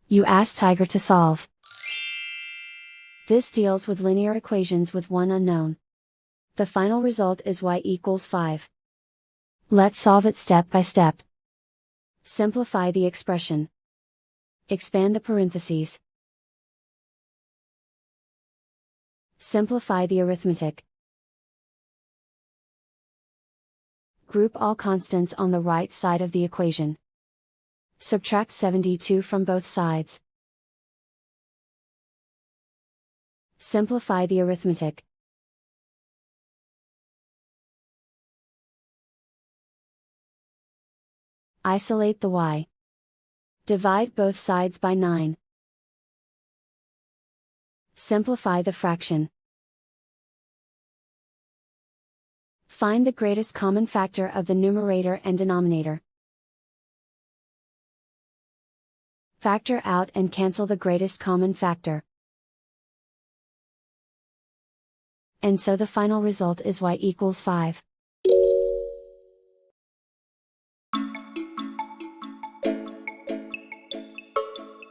You ask Tiger to solve. This deals with linear equations with one unknown. The final result is y=5. Let's solve it step by step. Simplify the expression. Expand the parentheses. Simplify the arithmetic. Group all constants on the right side of the equation. Subtract 72 from both sides. Simplify the arithmetic. Isolate the y. Divide both sides by 9. Simplify the fraction. Find the greatest common factor of the numerator and denominator. Factor out and cancel the greatest common factor. And so the final result is y=5.